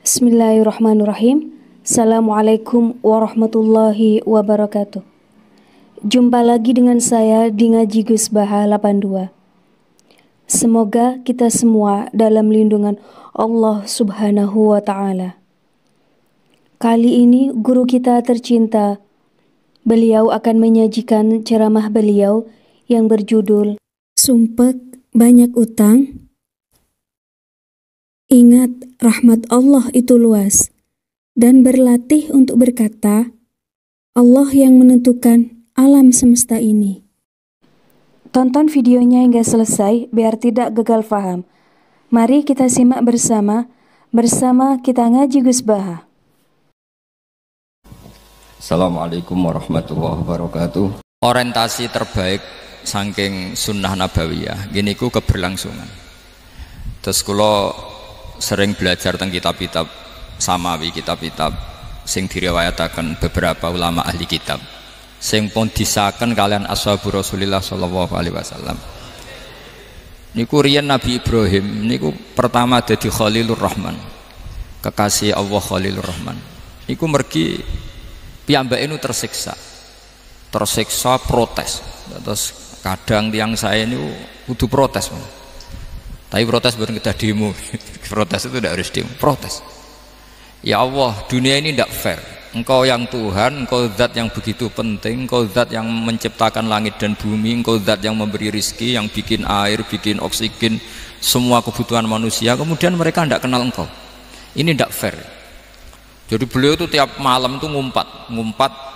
Bismillahirrahmanirrahim. Assalamualaikum warahmatullahi wabarakatuh. Jumpa lagi dengan saya di Ngaji Gus Baha 82. Semoga kita semua dalam lindungan Allah Subhanahu wa Ta'ala. Kali ini guru kita tercinta, beliau akan menyajikan ceramah beliau yang berjudul Sumpek Banyak Utang. Ingat, rahmat Allah itu luas, dan berlatih untuk berkata, Allah yang menentukan alam semesta ini. Tonton videonya hingga selesai biar tidak gagal faham. Mari kita simak bersama kita ngaji Gus Baha. Assalamualaikum warahmatullahi wabarakatuh. Orientasi terbaik saking sunnah nabawiyah gini ku keberlangsungan. Terus kalau sering belajar tentang kitab-kitab samawi, kitab-kitab sing diriwayataken beberapa ulama ahli kitab sing pun disaken kalian ashabu Rasulillah sallallahu alaihi wasallam. Niku riyen Nabi Ibrahim niku pertama dadi Khalilur Rahman, kekasih Allah Khalilur Rahman. Niku mergi piyambake nu tersiksa protes. Terus kadang tiang saya niku kudu protes. Tapi protes bukan kita demo. Protes itu tidak harus demo, protes. Ya Allah, dunia ini tidak fair. Engkau yang Tuhan, engkau zat yang begitu penting, engkau zat yang menciptakan langit dan bumi, engkau zat yang memberi rizki, yang bikin air, bikin oksigen, semua kebutuhan manusia. Kemudian mereka tidak kenal engkau. Ini tidak fair. Jadi beliau itu tiap malam itu ngumpat.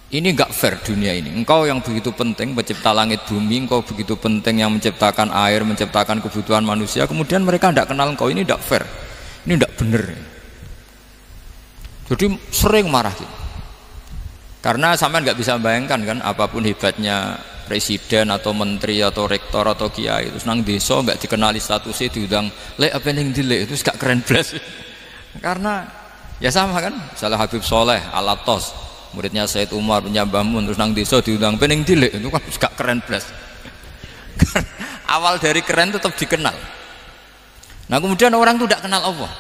Ini enggak fair dunia ini. Engkau yang begitu penting pencipta langit bumi, engkau begitu penting yang menciptakan air, menciptakan kebutuhan manusia, kemudian mereka tidak kenal engkau. Ini tidak fair. Ini tidak benar. Jadi sering marah gitu. Karena sampean nggak bisa bayangkan kan, apapun hebatnya presiden atau menteri atau rektor atau kiai terus nang desa nggak dikenali statusnya, diundang lek apa yang dilek itu gak keren belas. Karena ya sama kan, misalnya Habib Soleh Alatos, muridnya Said Umar punya Mbah Mun, terus nang desa diundang pening dilek, itu kan gak keren belas. Awal dari keren tetap dikenal. Nah kemudian orang itu tidak kenal Allah.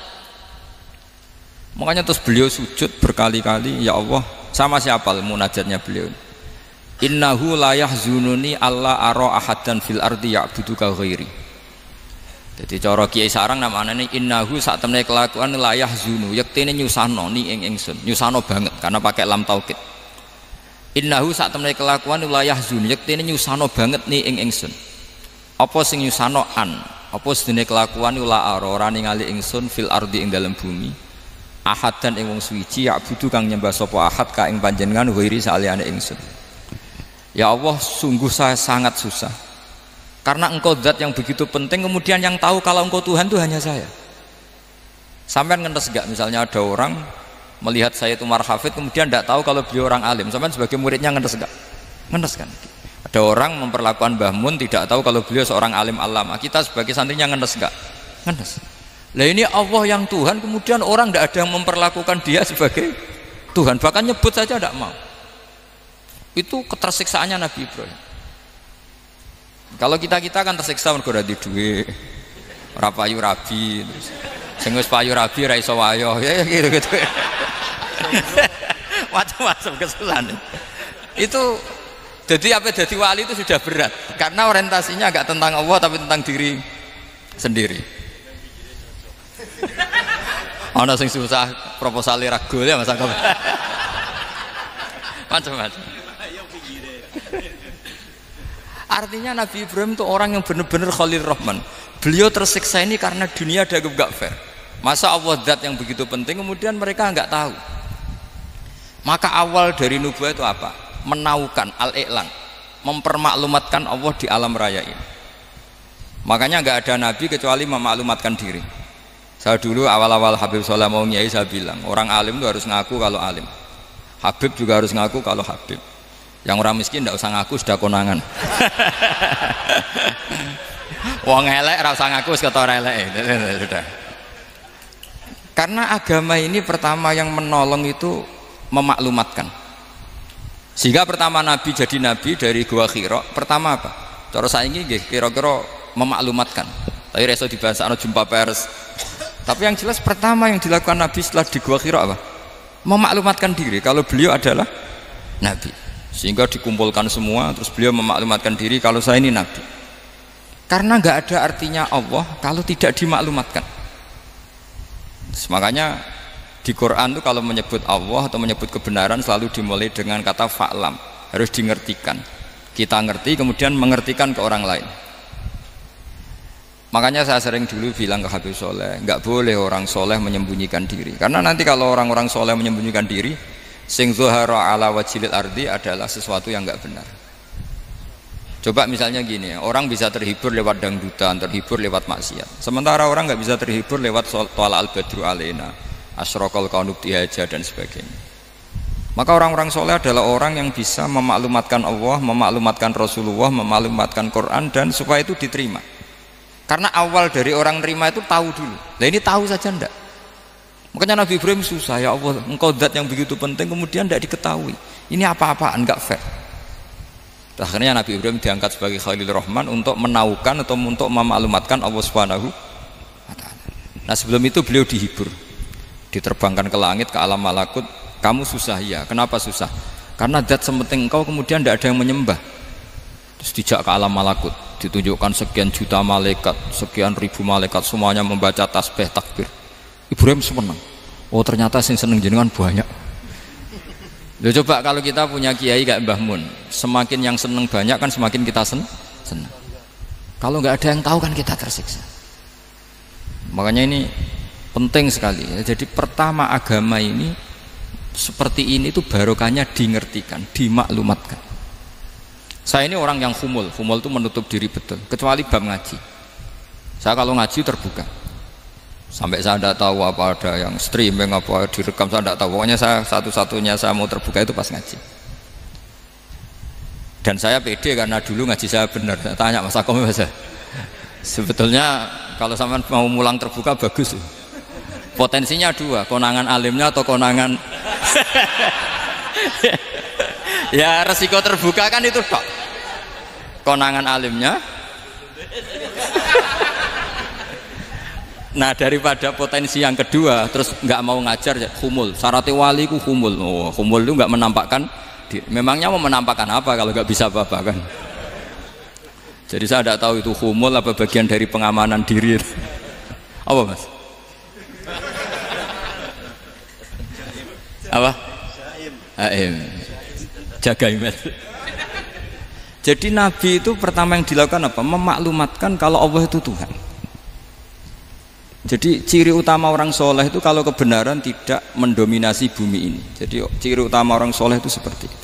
Makanya terus beliau sujud berkali-kali, ya Allah, sama siapa munajatnya beliau? Innahu la yahzununi alla ara ahadan fil ardi ya'buduka ghairi. Jadi cara kiai sarang namanya ini innahu saat temne kelakuan la yahzunu, yektene nyusano ni ing ingsun, nyusano banget karena pakai lam taukid. Innahu saat temne kelakuan la yahzunu, yektene nyusano banget ni ing ingsun. Apa sing nyusano an? Apa sedene kelakuan la ora ningali ingsun fil ardi ing dalam bumi. Ahadan ing wong suci ya'budu kang nyembah sapa ahad ka ing panjenengan ghairi saliyane ingsun. Ya Allah, sungguh saya sangat susah. Karena engkau zat yang begitu penting, kemudian yang tahu kalau engkau Tuhan itu hanya saya. Sampai ngenes gak misalnya ada orang melihat saya itu Umar Hafid, kemudian tidak tahu kalau beliau orang alim. Sampai sebagai muridnya ngenes gak? Ngenes kan? Ada orang memperlakukan Mbah Mun tidak tahu kalau beliau seorang alim alama. Kita sebagai santrinya ngenes gak? Ngenes. Lah ini Allah yang Tuhan, kemudian orang tidak ada yang memperlakukan dia sebagai Tuhan, bahkan nyebut saja tidak mau. Itu ketersiksaannya Nabi Ibrahim. Kalau kita kan tersiksa mergo di duwe, ora payu rabi, terus sing wis payu rabi ra iso wayo, ya gitu. Macam-macam kesalahan. Itu jadi apa, jadi wali itu sudah berat karena orientasinya agak tentang Allah tapi tentang diri sendiri. Ana sing susah proposal ragu ya Mas Angkop. Macam-macam. Artinya Nabi Ibrahim itu orang yang benar-benar Khalil Rahman. Beliau tersiksa ini karena dunia dianggap gak fair. Masa Allah zat yang begitu penting kemudian mereka nggak tahu. Maka awal dari nubuah itu apa? Menaukan al-i'lan, mempermaklumatkan Allah di alam raya ini. Makanya nggak ada nabi kecuali memaklumatkan diri. Saya dulu awal-awal Habib Soleh mau nyai, saya bilang orang alim itu harus ngaku kalau alim. Habib juga harus ngaku kalau Habib. Yang orang miskin tidak usah ngaku, sudah konangan. Wong elek ora usah ngaku, kata ora elek. Sudah. Karena agama ini pertama yang menolong itu memaklumatkan. Sehingga pertama Nabi jadi Nabi dari Gua Hira, pertama apa? Cara saiki nggih kira-kira memaklumatkan. Tapi reso dibahasakno jumpa pers. Tapi yang jelas pertama yang dilakukan Nabi setelah di Gua Hira apa? Memaklumatkan diri kalau beliau adalah Nabi. Sehingga dikumpulkan semua, terus beliau memaklumatkan diri kalau saya ini Nabi. Karena nggak ada artinya Allah kalau tidak dimaklumatkan. Terus makanya di Quran itu kalau menyebut Allah atau menyebut kebenaran selalu dimulai dengan kata fa'lam, harus dimengertikan. Kita ngerti kemudian mengertikan ke orang lain. Makanya saya sering dulu bilang ke Habib Soleh, nggak boleh orang soleh menyembunyikan diri. Karena nanti kalau orang-orang soleh menyembunyikan diri, sing zuhara ala wajhil ardi adalah sesuatu yang nggak benar. Coba misalnya gini, orang bisa terhibur lewat dangdutan, terhibur lewat maksiat. Sementara orang nggak bisa terhibur lewat thala al-badru alaina, asyraqal kaunu bihaja dan sebagainya. Maka orang-orang soleh adalah orang yang bisa memaklumatkan Allah, memaklumatkan Rasulullah, memaklumatkan Quran, dan supaya itu diterima. Karena awal dari orang terima itu tahu dulu. Nah ini tahu saja ndak. Makanya Nabi Ibrahim susah, ya Allah, engkau zat yang begitu penting kemudian tidak diketahui. Ini apa-apaan, enggak fair. Akhirnya Nabi Ibrahim diangkat sebagai Khalil Rahman untuk menaukan atau untuk memaklumatkan Allah Subhanahu wa ta'ala. Nah sebelum itu beliau dihibur, diterbangkan ke langit, ke alam malakut. Kamu susah ya, kenapa susah? Karena zat sepenting engkau kemudian tidak ada yang menyembah. Terus dijak ke alam malakut, ditunjukkan sekian juta malaikat, sekian ribu malaikat, semuanya membaca tasbih takbir. Ibrahim senang. Oh ternyata yang seneng jenengan banyak. Loh, coba kalau kita punya kiai kayak Mbah Mun, semakin yang seneng banyak kan semakin kita seneng. Kalau nggak ada yang tahu kan kita tersiksa. Makanya ini penting sekali ya. Jadi pertama agama ini seperti ini tuh barokahnya dingertikan, dimaklumatkan. Saya ini orang yang humul itu menutup diri betul, kecuali bab ngaji. Saya kalau ngaji terbuka, sampai saya tidak tahu apa ada yang streaming apa direkam, saya tidak tahu. Pokoknya saya satu-satunya saya mau terbuka itu pas ngaji. Dan saya pede karena dulu ngaji saya benar. Saya tanya Mas Akom, sebetulnya kalau sampean mau mulang terbuka bagus. Potensinya dua, konangan alimnya atau konangan. Ya resiko terbuka kan itu tok. Konangan alimnya. Nah daripada potensi yang kedua terus nggak mau ngajar ya humul. Syaratnya wali ku humul. Oh, humul itu nggak menampakkan. Memangnya mau menampakkan apa kalau nggak bisa apa-apa kan? Jadi saya tidak tahu itu humul apa bagian dari pengamanan diri. Apa mas? Apa? Aim. Jaga iman. Jadi Nabi itu pertama yang dilakukan apa? Memaklumatkan kalau Allah itu Tuhan. Jadi ciri utama orang soleh itu kalau kebenaran tidak mendominasi bumi ini. Jadi ciri utama orang soleh itu seperti itu.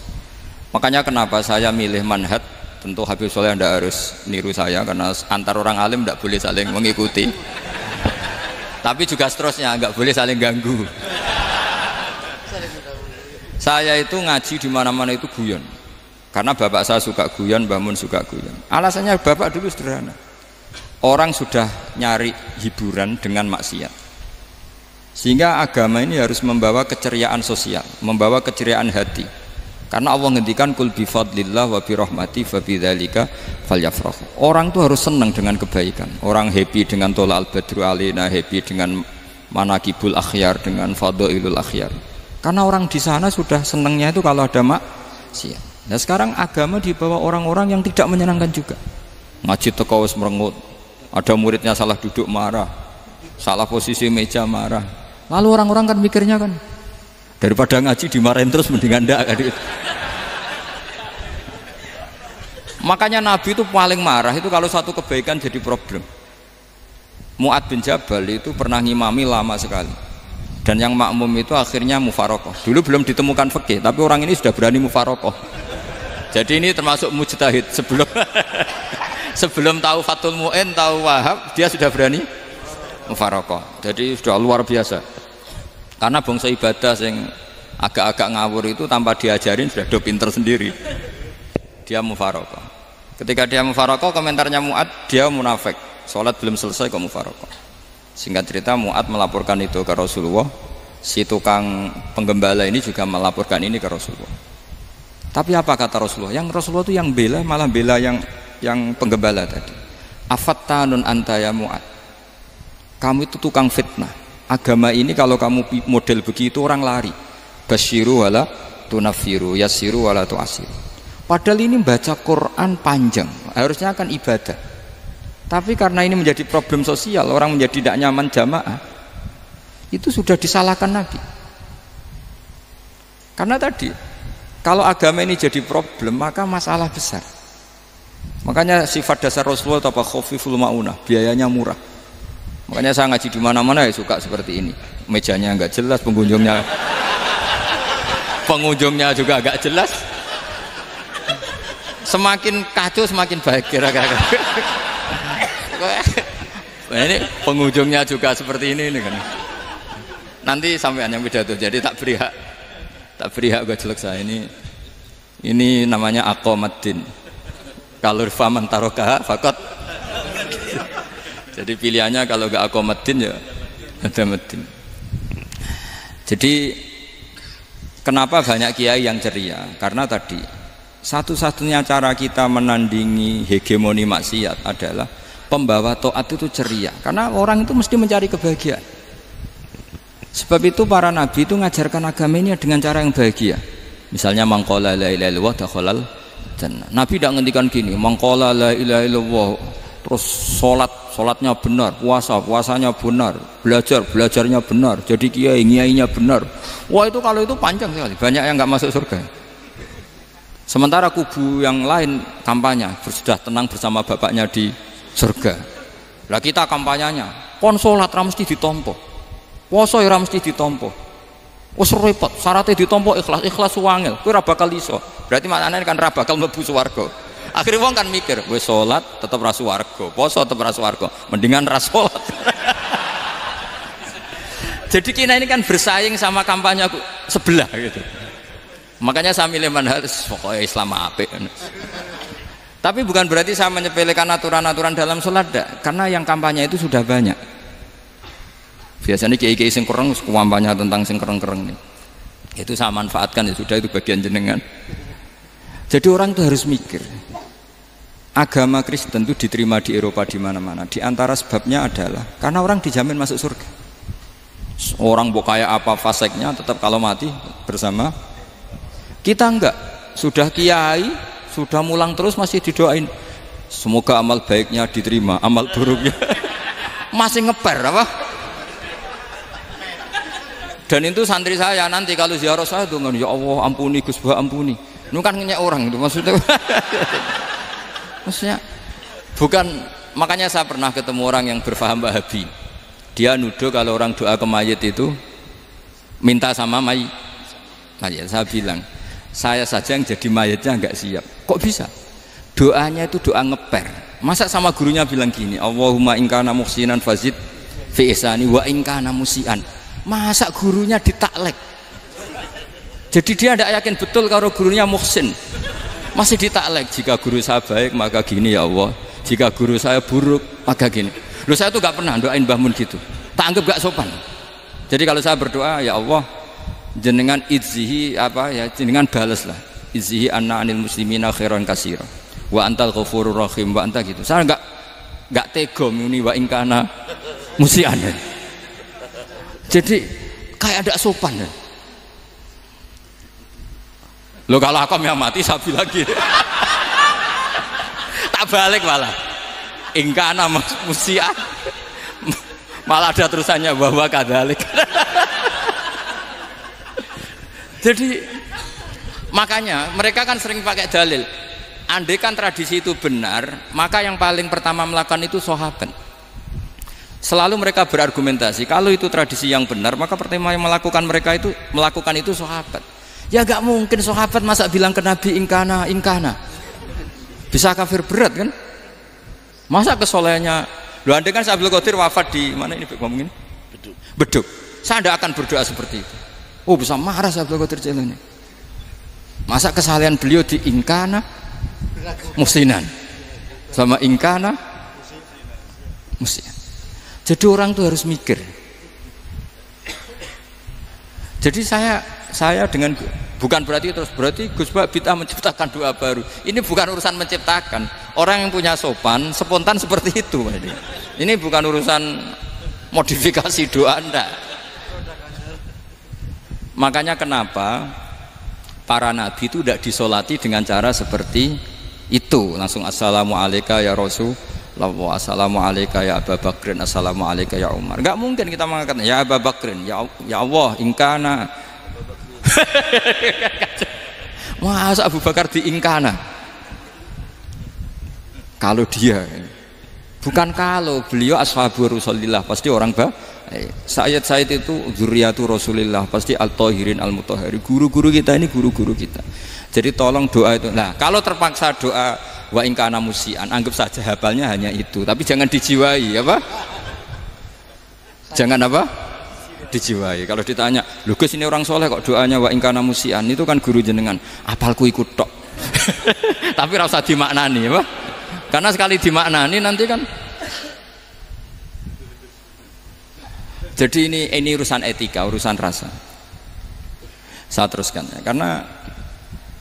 Makanya kenapa saya milih manhaj. Tentu Habib Soleh Anda harus niru saya karena antar orang alim tidak boleh saling mengikuti. Tapi juga seterusnya nggak boleh saling ganggu. Saya itu ngaji di mana-mana itu guyon. Karena bapak saya suka guyon, Mbah Mun suka guyon. Alasannya bapak dulu sederhana. Orang sudah nyari hiburan dengan maksiat. Sehingga agama ini harus membawa keceriaan sosial, membawa keceriaan hati. Karena Allah ngendikan kul bi fadlillah wa bi rahmati fa bidzalika falyafrahu. Orang tuh harus senang dengan kebaikan. Orang happy dengan thala al-badru alaina, happy dengan manaqibul akhyar, dengan fadhailul akhyar. Karena orang di sana sudah senangnya itu kalau ada maksiat. Nah sekarang agama dibawa orang-orang yang tidak menyenangkan juga. Ngaji teko wis merengut. Ada muridnya salah duduk marah, salah posisi meja marah. Lalu orang-orang kan mikirnya kan daripada ngaji dimarahin terus mendingan ndak kan. Makanya Nabi itu paling marah itu kalau satu kebaikan jadi problem. Mu'ad bin Jabal itu pernah ngimami lama sekali. Dan yang makmum itu akhirnya mufarokoh. Dulu belum ditemukan fikih, tapi orang ini sudah berani mufarokoh. Jadi ini termasuk mujtahid sebelum tahu Fathul Mu'in, tahu Wahab, dia sudah berani mufarokoh. Jadi sudah luar biasa. Karena bangsa ibadah yang agak-agak ngawur itu tanpa diajarin sudah do pinter sendiri. Dia mufarokoh. Ketika dia mufarokoh, komentarnya Mu'ad, dia munafik. Sholat belum selesai kok mufarokoh. Singkat cerita Mu'ad melaporkan itu ke Rasulullah. Si tukang penggembala ini juga melaporkan ini ke Rasulullah. Tapi apa kata Rasulullah? Yang Rasulullah itu yang bela, malah bela yang penggembala tadi. Afattanun anta ya Mu'ad. kamu itu tukang fitnah. Agama ini kalau kamu model begitu orang lari. Basyiru wala tunafiru, yassiru wala tu'asiru. Padahal ini baca Quran panjang, harusnya kan ibadah. Tapi karena ini menjadi problem sosial, orang menjadi tidak nyaman jamaah, itu sudah disalahkan Nabi. Karena tadi, kalau agama ini jadi problem, maka masalah besar. Makanya sifat dasar Rasulullah apa khafiful maunah, biayanya murah. Makanya saya ngaji di mana-mana ya suka seperti ini. Mejanya enggak jelas, pengunjungnya juga agak jelas. Semakin kacau semakin baik kira-kira. Ini pengunjungnya juga seperti ini kan. Nanti sampean yang pidato, jadi tak beri hak gue jelek saya ini namanya aqomaddin. Kalau faman tarokaha fakot. Jadi pilihannya kalau gak aqomaddin ya ada medin. Jadi kenapa banyak kiai yang ceria? Karena tadi satu-satunya cara kita menandingi hegemoni maksiat adalah pembawa taat itu ceria. Karena orang itu mesti mencari kebahagiaan. Sebab itu para nabi itu mengajarkan agama ini dengan cara yang bahagia. Misalnya mangqala la ilaha illallah dakhalal jannah. Nabi tidak ngendikan gini, mangqala la ilaha illallah terus salatnya benar, puasanya benar, belajarnya benar, jadi kiainya benar. Wah itu kalau itu panjang sekali, banyak yang nggak masuk surga. Sementara kubu yang lain kampanye sudah tenang bersama bapaknya di surga. Lah kita kampanyenya kon salat ra mesti ditampa. Puasa ora mesti ditampa. Wis repot, syaratnya ditampa ikhlas wangel. Kowe ora bakal iso. Berarti maknane kan ora bakal mlebu swarga. Akhire wong kan mikir, wis salat tetep ra swarga, puasa tetep ra swarga, mendingan ra salat. Jadi kita ini kan bersaing sama kampanye sebelah gitu. Makanya saya milih manhaj pokoknya Islam apik. Tapi bukan berarti saya menyepelekan aturan-aturan dalam sholat, karena yang kampanye itu sudah banyak. Biasanya kiai-kiai sing kereng kampanye tentang sing kereng-kereng nih. Itu saya manfaatkan ya sudah, itu bagian jenengan. Jadi orang itu harus mikir. Agama Kristen itu diterima di Eropa di mana-mana. Di antara sebabnya adalah karena orang dijamin masuk surga. Orang mau kayak apa faseknya tetap kalau mati bersama. Kita enggak. Sudah kiai, sudah mulang terus masih didoain. Semoga amal baiknya diterima, amal buruknya masih ngeper apa? Dan itu santri saya nanti kalau ziarah saya tuh ya Allah ampuni Gus Bah ampuni. Itu kan ngenyek orang itu maksudnya. Maksudnya bukan, makanya saya pernah ketemu orang yang berfaham Wahabi. Dia nuduh kalau orang doa ke mayit itu minta sama mayit. Saya bilang, saya saja yang jadi mayitnya nggak siap. Kok bisa? Doanya itu doa ngeper. Masa sama gurunya bilang gini, Allahumma ingkana muhsinan fazid fi ihsani wa ingkana musian. Masa gurunya ditaklek? Jadi dia tidak yakin betul kalau gurunya muhsin. Masih ditaklek, jika guru saya baik maka gini ya Allah, jika guru saya buruk maka gini. Loh saya tuh gak pernah doain Mbah Mun gitu, tak anggap gak sopan. Jadi kalau saya berdoa ya Allah jenengan idzihi apa ya, jenengan balas lah idzihi anna anil muslimina khairan katsira wa antal ghafurur rahim wa anta gitu. Saya gak tega muni wa ingkana musian. Jadi kayak ada sopan ya. Lo kalau aku yang mati sapi lagi. Tak balik malah. Ingkana musian. Malah ada terusannya bahwa kadalik. Jadi makanya mereka kan sering pakai dalil. Andai kan tradisi itu benar, maka yang paling pertama melakukan itu sahabat. Selalu mereka berargumentasi kalau itu tradisi yang benar, maka pertama yang melakukan itu sahabat. Ya gak mungkin sahabat masa bilang ke Nabi ingkana bisa kafir berat kan? Masa kesolehannya lu andai kan Abdul Qadir wafat di mana ini ngomongin? Beduk. Saya tidak akan berdoa seperti itu. Oh bisa marah Abdul Qadir Jailani. Masa kesalahan beliau di ingkana musinan sama ingkana musian. Jadi orang tuh harus mikir. Jadi saya dengan bukan berarti Gus Bah bid'ah menciptakan doa baru. Ini bukan urusan menciptakan. Orang yang punya sopan spontan seperti itu. Ini bukan urusan modifikasi doa ndak. Makanya kenapa para nabi itu tidak disolati dengan cara seperti itu, langsung assalamualaikum ya Rasulullah, assalamualaikum ya Abu Bakrin, assalamualaikum ya Umar. Enggak mungkin kita mengatakan ya Abu Bakrin, ya Allah ingkana. Masa Abu Bakar diingkana? Kalau dia, bukan kalau beliau ashabu Rasulillah, pasti orang Sayyid itu zuriyatu Rasulillah, pasti al-tahirin al-mutahhari. Guru-guru kita ini guru-guru kita. Jadi tolong doa itu. Nah, kalau terpaksa doa wa in kana musian, anggap saja hafalnya hanya itu, tapi jangan dijiwai, apa? Jangan apa? Dijiwai. Kalau ditanya, "Lho Gus, ini orang soleh kok doanya wa in kana musian?" Itu kan guru jenengan. Apalku ikut tok. Tapi ora usah dimaknani, apa? Karena sekali dimaknani nanti kan. Jadi ini urusan etika, urusan rasa. Saya teruskan ya, karena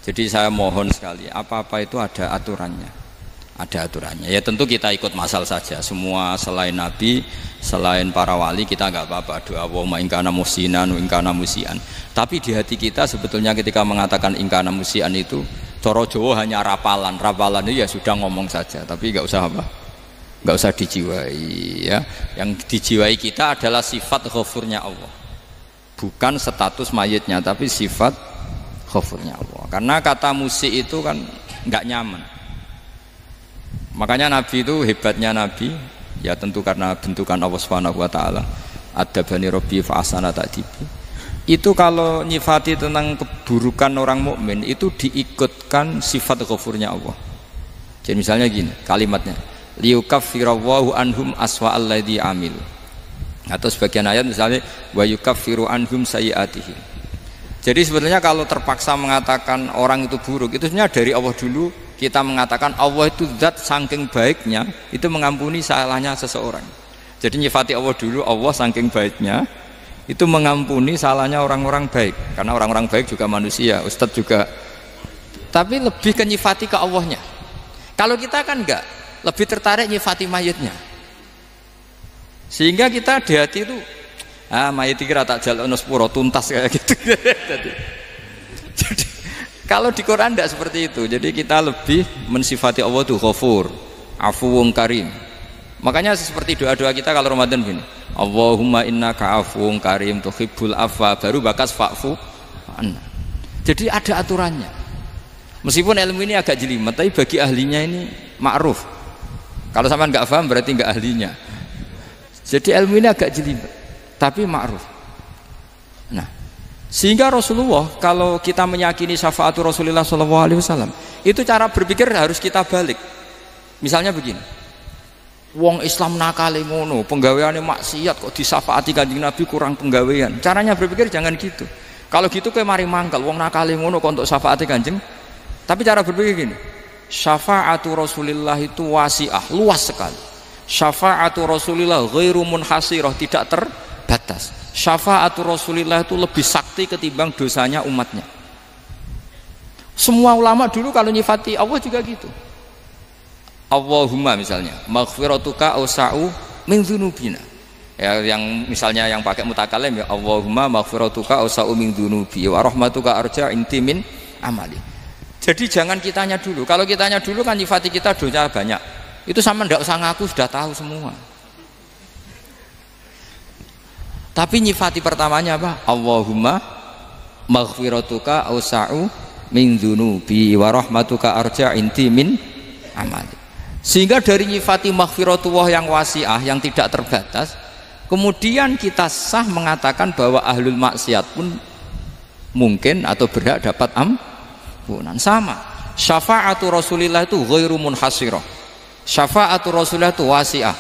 jadi saya mohon sekali, apa-apa itu ada aturannya. Ada aturannya. Ya tentu kita ikut masal saja. Semua selain Nabi, selain para wali kita nggak apa-apa doa Allahumma in kana musinan wa in kana musian. Tapi di hati kita sebetulnya ketika mengatakan in kana musian itu coro Jawa hanya rapalan. Rapalan itu ya sudah ngomong saja, tapi nggak usah apa? Nggak usah dijiwai ya. Yang dijiwai kita adalah sifat ghafurnya Allah, bukan status mayitnya, tapi sifat ghafurnya Allah. Karena kata musik itu kan nggak nyaman. Makanya Nabi itu hebatnya Nabi ya tentu karena bentukan Allah Subhanahu wa taala. Adabani Rabbi fa ahsana ta'dibi. Itu kalau nyifati tentang keburukan orang mukmin itu diikutkan sifat ghafurnya Allah. Jadi misalnya gini kalimatnya, liyukaffirawwahu anhum aswa alladzi amil. Atau sebagian ayat misalnya wa yukaffiru anhum sayyi'atihim. Jadi sebetulnya kalau terpaksa mengatakan orang itu buruk, itu sebenarnya dari Allah dulu kita mengatakan Allah itu zat saking baiknya itu mengampuni salahnya seseorang. Jadi nyifati Allah dulu, Allah saking baiknya itu mengampuni salahnya orang-orang baik, karena orang-orang baik juga manusia, Ustadz juga. Tapi lebih ke nyifati ke Allahnya. Kalau kita kan enggak, lebih tertarik nyifati mayitnya. Sehingga kita di hati itu mayit kira tak jalono sepuro tuntas kayak gitu. Jadi kalau di Quran tidak seperti itu. Jadi kita lebih mensifati Allah itu Ghafur, Afuwun Karim. Makanya seperti doa-doa kita kalau Ramadan gini, Allahumma innaka afuwun karim tuhibbul afwa, baru bakas fa'fu anna. Jadi ada aturannya. Meskipun ilmu ini agak jelimet, tapi bagi ahlinya ini ma'ruf. Kalau sama nggak paham berarti nggak ahlinya. Jadi ilmu ini agak jelimet, tapi ma'ruf. Nah, sehingga Rasulullah kalau kita meyakini syafaatu Rasulullah SAW, itu cara berpikir harus kita balik. Misalnya begini, wong Islam nakale ngono, penggaweane maksiat kok disyafaati Kanjeng Nabi kurang penggawean. Caranya berpikir jangan gitu. Kalau gitu kayak mari mangkal, wong nakale ngono kok untuk syafaati Kanjeng. Tapi cara berpikir gini, syafaatu Rasulullah itu wasi'ah, luas sekali. Syafaatu Rasulullah ghairu munhasirah, tidak terbatas. Syafaatu Rasulullah itu lebih sakti ketimbang dosanya umatnya. Semua ulama dulu kalau nyifati Allah juga gitu. Allahumma misalnya maghfiratuka awsa'u min dzunubina. Ya, yang misalnya yang pakai mutakalim ya Allahumma maghfiratuka awsa'u min dzunubi wa rahmatuka arja inti min amali. Jadi jangan kitanya dulu. Kalau kitanya dulu kan nyifati kita dosa banyak. Itu sama ndak usah ngaku sudah tahu semua. Tapi nyifati pertamanya apa? Allahumma maghfiratuka awsa'u min dzunubi wa rahmatuka arja inti min amali. Sehingga dari nyifati maghfiratullah yang wasi'ah, yang tidak terbatas, kemudian kita sah mengatakan bahwa ahlul maksiat pun mungkin atau berhak dapat ampunan. Sama, syafaatu Rasulillah itu ghairu munhasirah, syafaatu Rasulillah itu wasi'ah.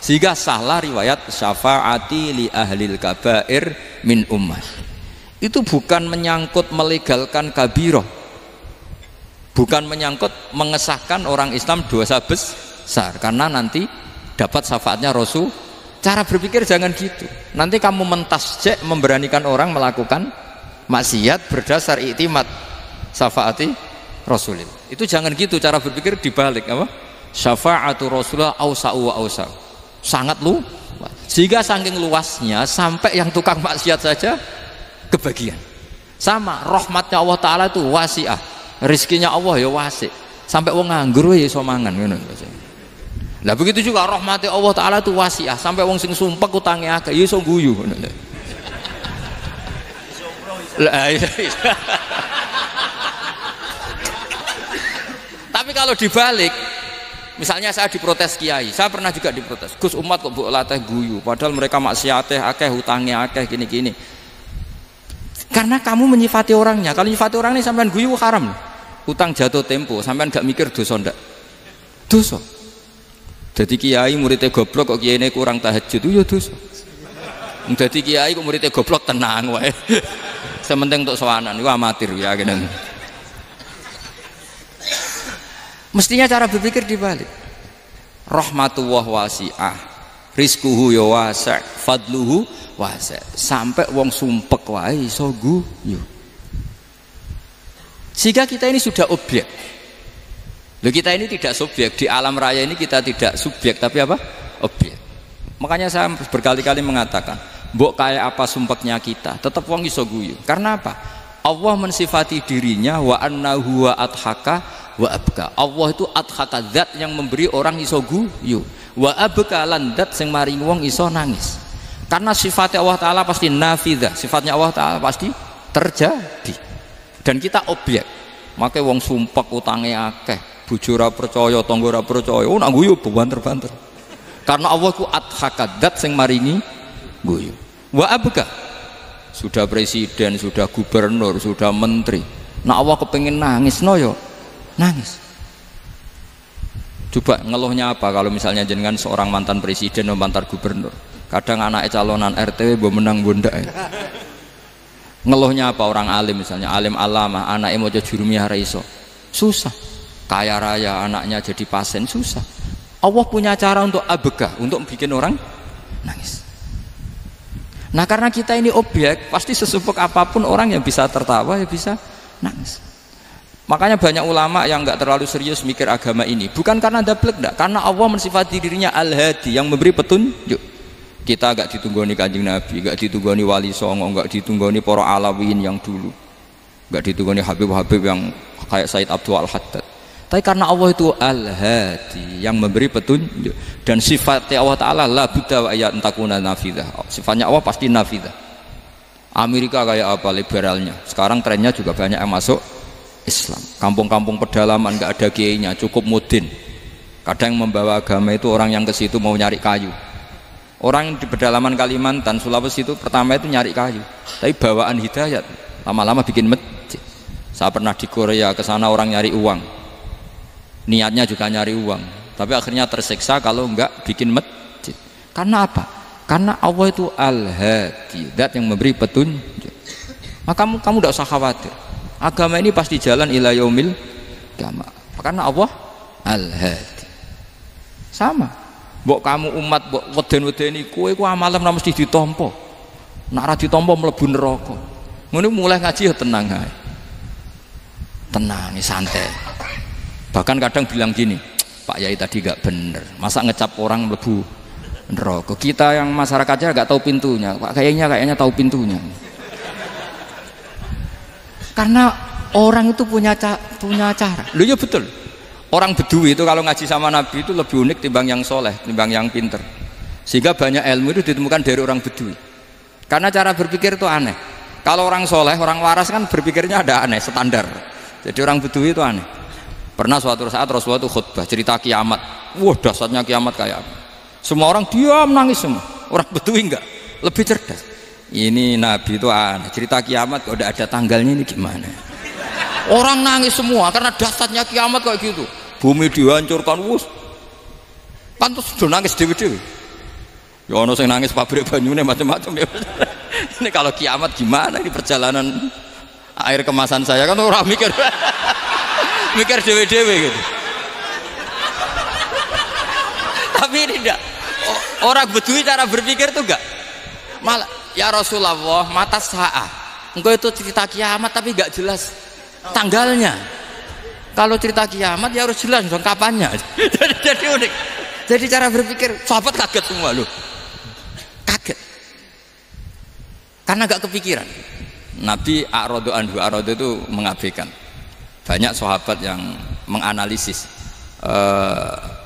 Sehingga sahlah riwayat syafaati li ahlil kabair min ummah. Itu bukan menyangkut melegalkan kabirah, bukan menyangkut mengesahkan orang Islam dosa besar, karena nanti dapat syafaatnya Rasul. Cara berpikir jangan gitu. Nanti kamu mentasjek memberanikan orang melakukan maksiat berdasar iktimat syafaati Rasulillah. Itu jangan gitu cara berpikir, dibalik apa? Syafaatu Rasulullah awsa'u wa awsa'u. Sangat Sehingga saking luasnya sampai yang tukang maksiat saja kebagian. Sama rahmatnya Allah Ta'ala itu wasi'ah, rizkinya Allah ya wasi', sampai wong nganggur ya iso mangan ngono. Lah begitu juga rahmatnya Allah Ta'ala itu wasi'ah, sampai wong sing sumpek utange akeh ya iso guyu ngono. Lah tapi kalau dibalik, misalnya saya diprotes kiai, saya pernah juga diprotes, Gus umat kok mbok latih guyu, padahal mereka maksiate akeh, hutange akeh, gini-gini. Karena kamu menyifati orangnya. Kalau menyifati orang ini sampean guyu haram. Utang jatuh tempo, sampean gak mikir dosa ndak? Dosa. Jadi kiai muridnya goblok kok kiai ini kurang tahajud, itu ya dosa. Jadi kiai kok muridnya goblok tenang wae. Sementing untuk sowanan, itu amatir ya gini. Mestinya cara berpikir dibalik. Rahmatullah wasi'ah, rizquhu ya wasi', fadluhu wasi'. Sampai wong sumpek wae iso guyu. Jika kita ini sudah objek. Loh, kita ini tidak subjek, di alam raya ini kita tidak subjek tapi apa? Objek. Makanya saya berkali-kali mengatakan, mbok kayak apa sumpeknya kita, tetap wong iso guyu. Karena apa? Allah mensifati dirinya wa annahu wa adhaka wa abka. Allah itu adhaka, zat yang memberi orang iso guyu. Wa abka lan zat sing maringi wong iso nangis. Karena sifatnya Allah Ta'ala pasti nafidah, sifatnya Allah Ta'ala pasti terjadi. Dan kita objek. Makanya wong sumpek utange akeh, bojo ora percaya, tangga ora percaya, oh nak guyu banter-banter. Karena Allah ku adhaka, zat sing maringi guyu. Wa abka, sudah presiden, sudah gubernur, sudah menteri, nah Allah kepengin nangis no yo nangis. Coba ngeluhnya apa kalau misalnya jenengan seorang mantan presiden atau mantan gubernur, kadang anaknya calonan RT mbok menang bondak. Ngeluhnya apa orang alim, misalnya alim alama, anaknya mau jadi jurumiyah ra iso, susah. Kaya raya anaknya jadi pasien, susah. Allah punya cara untuk abega, untuk bikin orang nangis. Nah karena kita ini objek, pasti sesupek apapun orang yang bisa tertawa ya bisa nangis. Makanya banyak ulama yang nggak terlalu serius mikir agama ini, bukan karena dablek, enggak, karena Allah mensifati dirinya Al-Hadi, yang memberi petunjuk. Kita gak ditunggoni Kanjeng Nabi, gak ditunggoni Wali Songo, gak ditunggoni para alawin yang dulu, gak ditunggoni Habib-Habib yang kayak Said Abdul Al-Haddad. Tapi karena Allah itu Al-Hadi, yang memberi petunjuk, dan sifatnya Allah Ta'ala la budda wa ayat entakuna nafidah. Sifatnya Allah pasti nafidah. Amerika kayak apa liberalnya, sekarang trennya juga banyak yang masuk Islam. Kampung-kampung pedalaman gak ada kiainya, cukup mudin. Kadang yang membawa agama itu orang yang ke situ mau nyari kayu. Orang di pedalaman Kalimantan, Sulawesi itu pertama itu nyari kayu, tapi bawaan hidayat, lama-lama bikin masjid. Saya pernah di Korea, ke sana orang nyari uang, niatnya juga nyari uang, tapi akhirnya tersiksa kalau enggak bikin masjid. Karena apa? Karena Allah itu Al-Hadi, zat yang memberi petunjuk. Maka kamu tidak usah khawatir, agama ini pasti jalan ila yaumil qiyamah, karena Allah Al-Hadi. Sama. Mbok kamu umat mbok weden-wedeni kowe ku amalan ora mesti ditampa. Nek ora ditampa mlebu neraka. Ngono mulai ngaji ya tenang ae. Tenang, santai. Bahkan kadang bilang gini, Pak Yai tadi gak bener. Masa ngecap orang mlebu neraka? Kita yang masyarakatnya gak tahu pintunya. Pak kayaknya tahu pintunya. Karena orang itu punya cara. Lho ya betul. Orang Bedui itu kalau ngaji sama Nabi itu lebih unik timbang yang soleh, timbang yang pinter. Sehingga banyak ilmu itu ditemukan dari orang Bedui. Karena cara berpikir itu aneh. Kalau orang soleh, orang waras kan berpikirnya ada aneh, standar. Jadi orang Bedui itu aneh. Pernah suatu saat Rasulullah itu khutbah cerita kiamat. Wah dahsyatnya kiamat kayak apa? Semua orang diam nangis semua. Orang Bedui enggak, lebih cerdas. Ini Nabi itu aneh. Cerita kiamat kalau udah ada tanggalnya ini gimana? Orang nangis semua karena dahsyatnya kiamat kayak gitu. Bumi dihancurkan, wus. Pantas sudah nangis dewi-dewi. Ya ono sing nangis pabrik banyune macam-macam ya. Ini kalau kiamat gimana ini perjalanan air kemasan saya kan orang mikir mikir dewi-dewi gitu. Tapi ini enggak. Orang Bedui cara berpikir tuh enggak. Malah ya Rasulullah mata saat. Engkau itu cerita kiamat tapi enggak jelas tanggalnya. Kalau cerita kiamat ya harus jelas dong kapannya. Jadi unik. Jadi cara berpikir sahabat kaget semua loh. Karena gak kepikiran. Nabi a'radu anhu, a'radu itu mengabaikan. Banyak sahabat yang menganalisis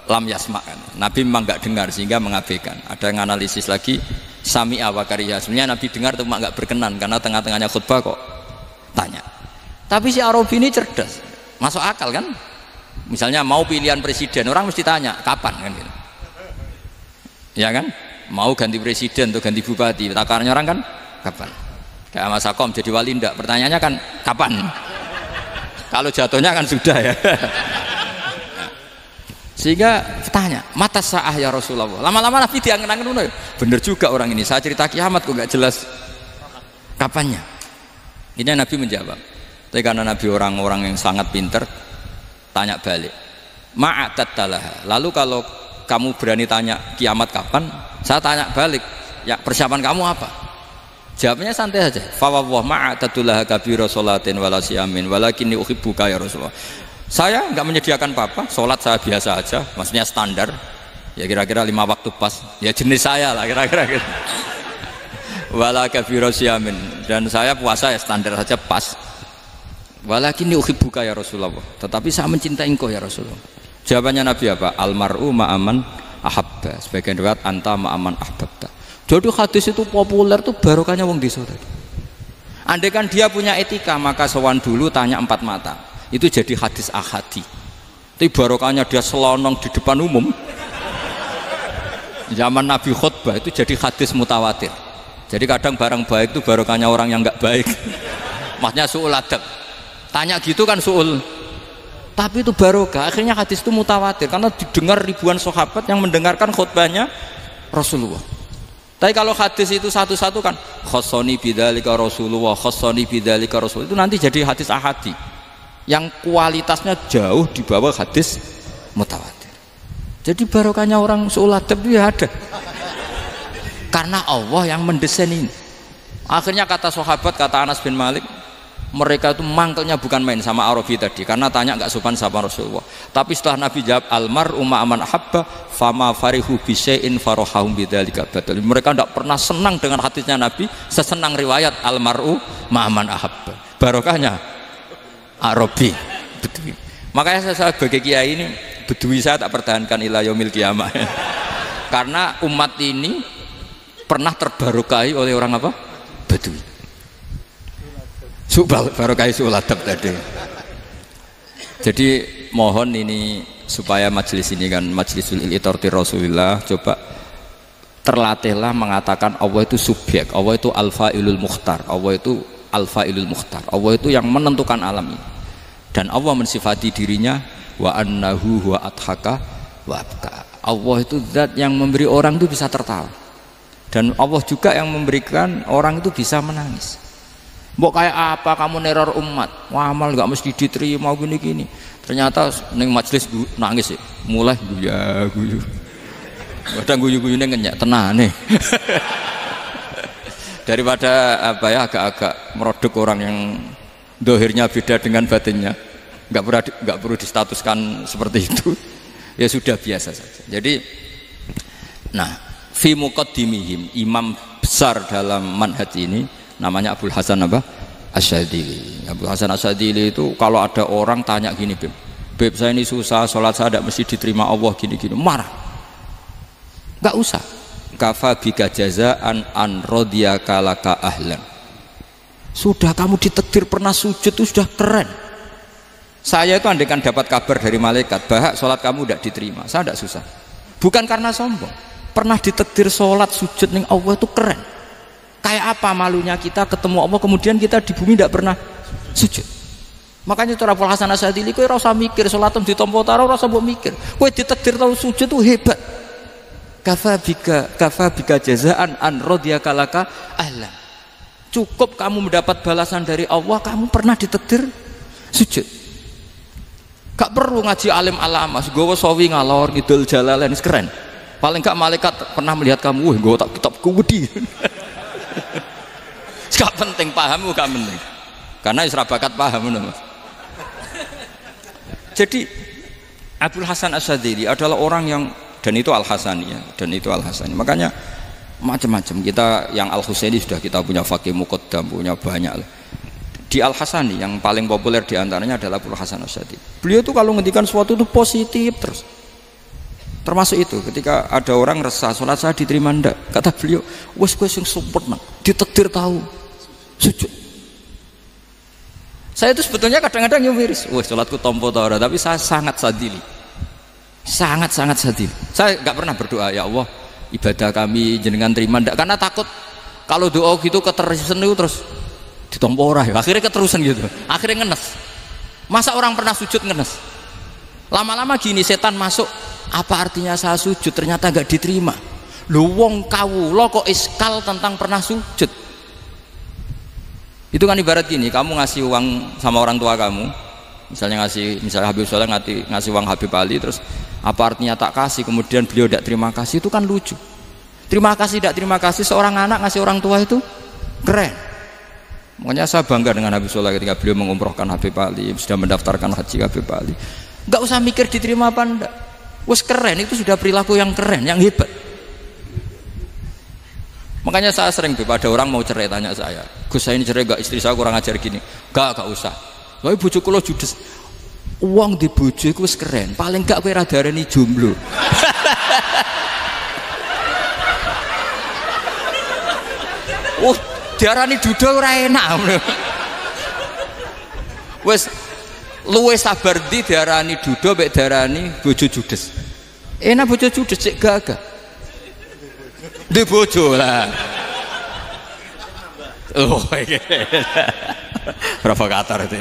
lam yasma kan. Nabi memang gak dengar sehingga mengabaikan. Ada yang analisis lagi sami'a wa kariha. Sebenarnya Nabi dengar itu gak berkenan karena tengah-tengahnya khutbah kok tanya. Tapi si Arabi ini cerdas, masuk akal kan? Misalnya mau pilihan presiden, orang mesti tanya kapan kan gitu. Ya kan? Mau ganti presiden atau ganti bupati, takarannya orang kan kapan? Kayak Mas Akom jadi wali ndak? Pertanyaannya kan kapan? Kalau jatuhnya kan sudah ya. Sehingga tanya, mata sa'ah ya Rasulullah. Lama-lama Nabi diangen-angen, bener juga orang ini. Saya cerita kiamat kok gak jelas kapannya. Ini Nabi menjawab. Tapi karena Nabi orang-orang yang sangat pinter, tanya balik. Ma'atattalah. Lalu kalau kamu berani tanya kiamat kapan, saya tanya balik, ya persiapan kamu apa? Jawabnya santai saja. Fa wallah ma'atattalah kabira sholatin wala siyamin walakinni uhibbuka ya Rasulullah. Saya nggak menyediakan apa-apa, sholat saya biasa aja, maksudnya standar, ya kira-kira 5 waktu pas, ya jenis saya lah kira-kira gitu. Wala kabira siyamin, dan saya puasa ya standar saja pas. Walakinni uhibbuka ya Rasulullah, tetapi saya mencintai engkau ya Rasulullah. Jawabannya Nabi apa? Almar'u ma'aman ahabba, sebagian riwayat anta ma'aman ahbabta. Jadi hadis itu populer tuh barokahnya wong desa tadi. Andai kan dia punya etika, maka sowan dulu tanya 4 mata. Itu jadi hadis ahadi. Tapi barokahnya dia selonong di depan umum. Zaman Nabi khutbah itu jadi hadis mutawatir. Jadi kadang barang baik itu barokahnya orang yang nggak baik. Maksudnya su'ul adab. Tanya gitu kan su'ul. Tapi itu barokah. Akhirnya hadis itu mutawatir karena didengar ribuan sahabat yang mendengarkan khutbahnya Rasulullah. Tapi kalau hadis itu satu-satu kan khossoni bidzalika Rasulullah, khossoni bidzalika Rasulullah, itu nanti jadi hadis ahadi yang kualitasnya jauh di bawah hadis mutawatir. Jadi barokahnya orang su'ul adab itu ya ada. Karena Allah yang mendesain ini. Akhirnya kata sahabat, kata Anas bin Malik, mereka itu mangkelnya bukan main sama Arabi tadi, karena tanya nggak sopan sama Rasulullah. Tapi setelah Nabi jawab almar'u ma'aman ahabba fama farihu bisyai'in farahahum bidzalika batal. Mereka tidak pernah senang dengan hadisnya Nabi sesenang riwayat almar'u ma'aman ahabba. Barokahnya Arabi, Bedui. Makanya saya sebagai kiai ini Bedui saya tak pertahankan ila yaumil qiyamah. Karena umat ini pernah terbarokai oleh orang apa? Bedui. Barokai su'ul adab tadi. Jadi mohon ini supaya majelis ini kan majlisul iltorti Rasulullah, coba terlatihlah mengatakan Allah itu subjek, Allah itu al-fa'ilul mukhtar, Allah itu al-fa'ilul mukhtar, Allah itu yang menentukan alam ini. Dan Allah mensifati dirinya wa annahu huwa adhaka wa abka. Allah itu zat yang memberi orang itu bisa tertawa, dan Allah juga yang memberikan orang itu bisa menangis. Mbok kayak apa kamu neror umat, wah amal gak mesti diterima gini-gini. Ternyata neng majelis nangis ya, mulai guyu. Kadang guyu-guyune ngenyak tenane. Daripada apa ya agak-agak merodok orang yang dohirnya beda dengan batinnya, nggak perlu distatuskan seperti itu. Ya sudah biasa saja. Jadi, nah, fi muqaddimihim, imam besar dalam manhaj ini namanya Abul Hasan apa? Asyadzili. Abul Hasan Asyadzili itu kalau ada orang tanya gini, Beb saya ini susah, sholat saya tidak mesti diterima Allah gini-gini, marah. Nggak usah. Kafa bika jazaan an radiyaka laka ahlan. Sudah kamu ditakdir pernah sujud itu sudah keren. Saya itu andaikan dapat kabar dari malaikat bahwa sholat kamu tidak diterima, saya tidak susah. Bukan karena sombong. Pernah ditakdir sholat sujud ning Allah itu keren. Kayak apa malunya kita ketemu Allah kemudian kita di bumi tidak pernah sujud. Makanya cara Abul Hasan Asyadzili kowe ora usah mikir sholatem ditampa ta ora usah mbok mikir. Kowe ditakdir tau sujud itu hebat. Kafa bika jazaan an radiyaka laka ahlan. Cukup kamu mendapat balasan dari Allah, kamu pernah ditakdir sujud. Gak perlu ngaji alim alamas, gowo sawi ngalor ngidul jalalain keren. Paling gak malaikat pernah melihat kamu, wah gowo tak kitab kuwedi. Gak penting pahammu, gak penting. Karena isra bakat paham Mas. Jadi Abul Hasan Asyadzili adalah orang yang, dan itu Al-Hasani ya, dan itu Al-Hasani. Makanya macam-macam. Kita yang Al Husaini sudah kita punya Faqih Muqaddam, punya banyak. Di Al Hasani yang paling populer diantaranya adalah Abul Hasan Asy'ari. Beliau tuh kalau ngendikan sesuatu itu positif terus. Termasuk itu ketika ada orang resah sholat saya diterima ndak, kata beliau, wes sing sempurna, ditakdir tahu sujud. Saya itu sebetulnya kadang-kadang miris, wes sholatku tompo ta ora, tapi saya sangat sadili, sangat sadili. Saya nggak pernah berdoa ya Allah ibadah kami jenengan terima ndak, karena takut kalau doa gitu keterusan itu terus ditompo ora, akhirnya keterusan gitu, akhirnya ngenes. Masa orang pernah sujud ngenes? Lama-lama gini setan masuk, apa artinya saya sujud ternyata gak diterima. Lu wong kawula kok iskal tentang pernah sujud. Itu kan ibarat gini, kamu ngasih uang sama orang tua kamu, misalnya Habib Soleh ngasih uang Habib Ali, terus apa artinya tak kasih, kemudian beliau tidak terima kasih, itu kan lucu. Terima kasih tidak terima kasih, seorang anak ngasih orang tua itu keren. Makanya saya bangga dengan Habib Soleh ketika beliau mengumrohkan Habib Ali, sudah mendaftarkan haji Habib Ali. Gak usah mikir diterima apa enggak, wes keren, itu sudah perilaku yang keren, yang hebat. Makanya saya sering ada orang mau cerai tanya saya, Gus saya ini cerai gak, istri saya kurang ajar gini. Gak usah, tapi bojoku lo judes, uang di bojoku wes keren, paling gak kowe ra darani jomblo. Oh diarani duda ora enak. Wes luwe sabar di diarani duda mek diarani bojo judes. Enak bojo judes cek gagah. Di bojo lah. Oh iki. Provokator itu.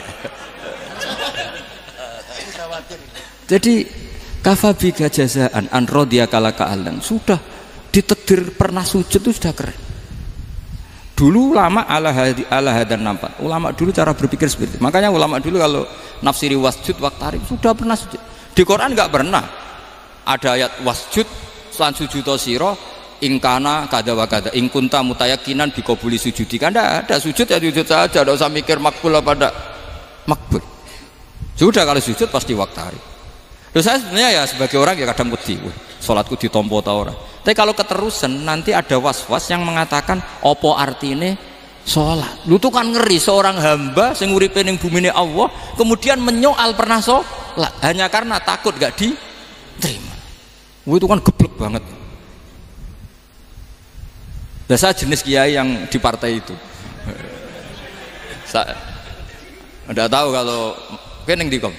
Jadi kafabika jazaan an radiyaka laka alan, sudah ditakdir pernah sujud itu sudah keren. Dulu ulama ala hadan nampak. Ulama dulu cara berpikir seperti itu. Makanya ulama dulu kalau nafsiri wasjud waqtarib sudah pernah sujud. Di Quran enggak pernah ada ayat wasjud lan sujudo sira ingkana kada wa kada ing kunta mutayakinan biqabuli sujudi. Kan ada sujud ya sujud saja, enggak usah mikir makbul apa enggak makbul. Sudah kalau sujud pasti waqtarib. Terus saya sebenarnya ya sebagai orang ya kadang wedi, salatku ditompo ta ora. Tapi kalau keterusan nanti ada was-was yang mengatakan opo artine sholat. Lu tuh kan ngeri seorang hamba sing uripe ning bumine Allah kemudian menyoal pernah sholat hanya karena takut gak diterima. Itu kan geblek banget. Dan saya jenis kiai yang di partai itu. Saya enggak tahu kalau keneng dikom.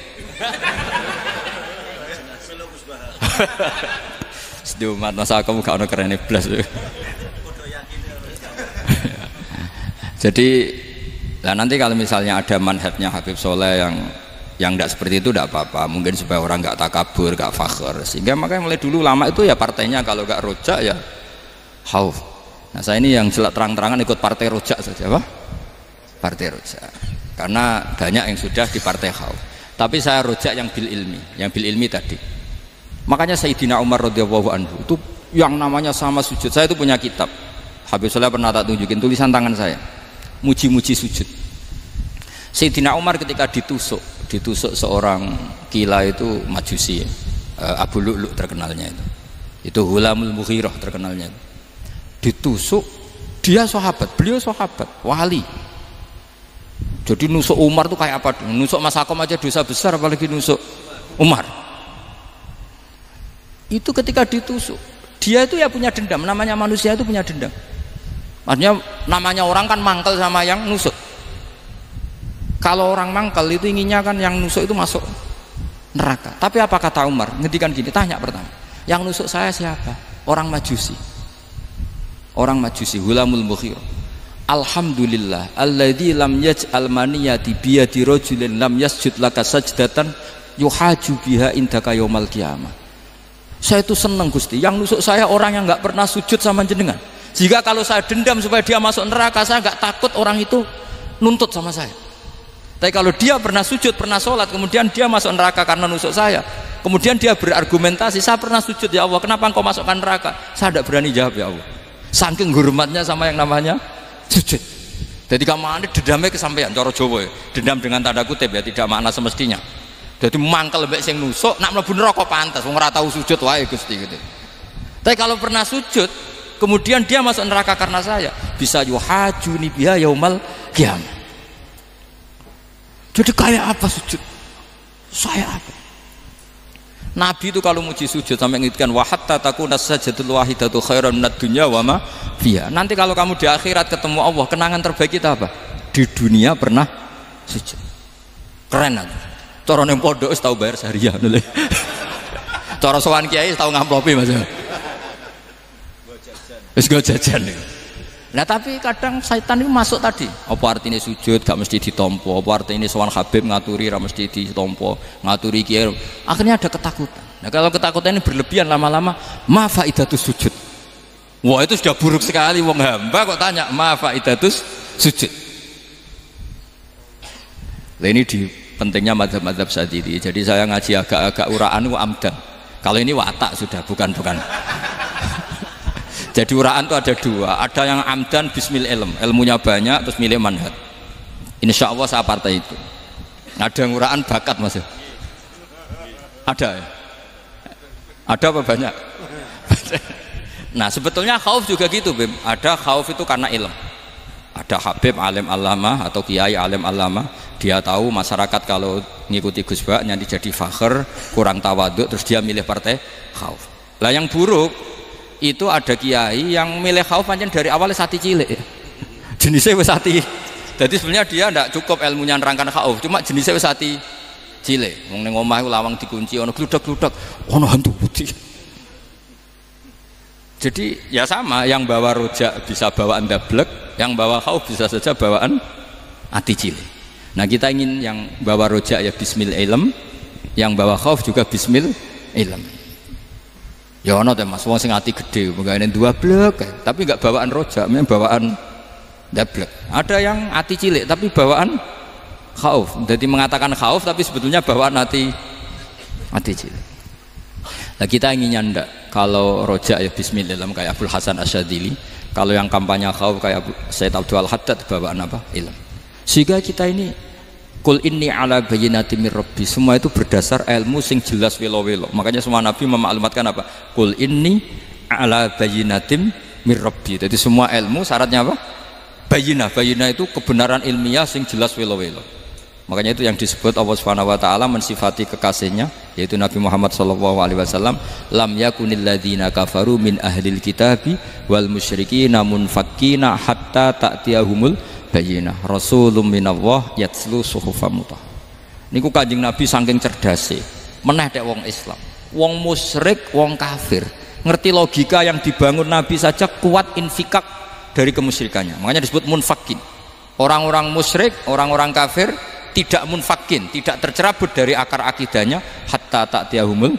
Sedumat masa kamu gak ada keren iblis. Jadi nanti kalau misalnya ada manhajnya Habib Soleh yang tidak seperti itu tidak apa-apa, mungkin supaya orang nggak takabur, nggak fakhr, sehingga makanya mulai dulu lama itu ya partainya kalau nggak rojak ya khauf. Nah saya ini yang jelas terang-terangan ikut partai rojak saja, apa? Partai rojak, karena banyak yang sudah di partai khauf. Tapi saya rojak yang bil ilmi tadi. Makanya Sayyidina Umar radhiyallahu anhu itu yang namanya sama sujud. Saya itu punya kitab. Habib Soleh pernah tak tunjukin tulisan tangan saya. Muji-muji sujud. Sayyidina Umar ketika ditusuk seorang kila itu Majusi, Abu Lu'lu' terkenalnya itu. Itu Hulamul Mughirah terkenalnya. Ditusuk, dia sahabat, beliau sahabat, wali. Jadi nusuk Umar tuh kayak apa? Nusuk Mas Hakom aja dosa besar, apalagi nusuk Umar. Itu ketika ditusuk, dia itu ya punya dendam. Namanya manusia itu punya dendam. Artinya namanya orang kan mangkel sama yang nusuk. Kalau orang mangkel itu inginnya kan yang nusuk itu masuk neraka. Tapi apa kata Umar? Ngendikan gini, tanya pertama, yang nusuk saya siapa? Orang Majusi. Orang Majusi, Hulamul Mughirah. Alhamdulillah alladzi lam yaj'al maniyati biyadi rajulin lam yasjud laka sajdatan yuhaju biha indaka yaumal qiyamah. Saya itu senang Gusti, yang nusuk saya orang yang nggak pernah sujud sama jenengan. Jika kalau saya dendam supaya dia masuk neraka, saya nggak takut orang itu nuntut sama saya. Tapi kalau dia pernah sujud, pernah sholat, kemudian dia masuk neraka karena nusuk saya, kemudian dia berargumentasi, saya pernah sujud ya Allah, kenapa engkau masukkan neraka? Saya tidak berani jawab ya Allah. Saking hormatnya sama yang namanya sujud. Jadi kamu dendamnya kesampaian, coro Jawa ya. Dendam dengan tanda kutip ya, tidak makna semestinya. Jadi mangkel mbek sing nusuk, nak mlebu neraka pantes, wong ora tau sujud wae Gusti gitu. Tapi kalau pernah sujud, kemudian dia masuk neraka karena saya, bisa yuhajuni biha yaumal qiyamah. Jadi kayak apa sujud? Saya apa? Nabi itu kalau muji sujud sampai ngingatkan wa hatta takuna sajdatul wahidatu khairan minad dunya wa ma fiha. Nanti kalau kamu di akhirat ketemu Allah, kenangan terbaik kita apa? Di dunia pernah sujud. Keren aja. Cara ning pondok wis tau bayar seharian lho. Cara sowan kiai tau ngamplopi Mas. Wis go jajan. Nah tapi kadang setan itu masuk tadi. Apa artinya sujud gak mesti ditompo, apa artinya sowan Habib ngaturi ra mesti ditompo, ngaturi kiai. Akhirnya ada ketakutan. Nah kalau ketakutan ini berlebihan lama-lama, ma faidatus sujud. Wah itu sudah buruk sekali wong hamba kok tanya ma faidatus sujud. Nah ini di pentingnya mazhab-mazhab Syadzili. Jadi saya ngaji agak-agak uraan wa amdan. Kalau ini watak sudah bukan. Jadi uraan itu ada dua, ada yang amdan bismil ilm, ilmunya banyak terus milih manhaj. Insya Allah saya partai itu. Ada yang uraan bakat Mas. Ada ya? Ada apa banyak? Nah sebetulnya khauf juga gitu Bim. Ada khauf itu karena ilm. Ada Habib alim alama atau kiai alim alama, dia tahu masyarakat kalau ngikuti Gus Bak nanti jadi fakhr, kurang tawaduk, terus dia milih partai khauf. Lah yang buruk itu ada kiai yang milih khauf pancen dari awalnya sati cilik ya. Jenisnya wis sati. Jadi sebenarnya dia tidak cukup ilmunya nerangkan khauf, cuma jenisnya wis sati cilik. Wong ning omah lawang dikunci ono gludak-gludak, ono hantu putih. Jadi ya sama, yang bawa rojak bisa bawaan dablek, yang bawa khauf bisa saja bawaan ati cilik. Nah kita ingin yang bawa rojak ya bismil ilm, yang bawa khauf juga bismil ilm. Ya ono teh Mas, wong sing ati gede, menggaweane dua blek, tapi enggak bawaan rojak, memang bawaan dablek. Ada yang ati cilik tapi bawaan khauf. Jadi mengatakan khauf tapi sebetulnya bawaan ati cilik. Nah kita inginnya ndak, kalau rojak ya bismillah kayak Abdul Hasan Asyadzili, kalau yang kampanye khauf kayak Said Abdul Haddad bawaan apa? Ilm. Sehingga kita ini Kul inni ala bayyinatin mir rabbi, semua itu berdasar ilmu sing jelas welo-welo. Makanya semua nabi memaklumatkan apa? Kul inni ala bayyinatin mir rabbi. Jadi semua ilmu syaratnya apa? Bayyinah. Bayyinah itu kebenaran ilmiah sing jelas welo-welo. Makanya itu yang disebut Allah Subhanahu wa taala mensifati kekasihnya yaitu Nabi Muhammad sallallahu alaihi wasallam, lam yakunil ladzina kafaru min ahlil kitabi wal musyrikina munfakkina hatta ta'tiyahumul bayyinah rasulun minallah yatslu suhufam mutahhar. Niku Kanjeng Nabi saking cerdase meneh tek wong Islam, wong musyrik, wong kafir ngerti logika yang dibangun Nabi saja kuat infikak dari kemusyrikannya. Makanya disebut munfakin. Orang-orang musyrik, orang-orang kafir tidak munfakin, tidak tercerabut dari akar akidahnya hatta ta'tiyahumul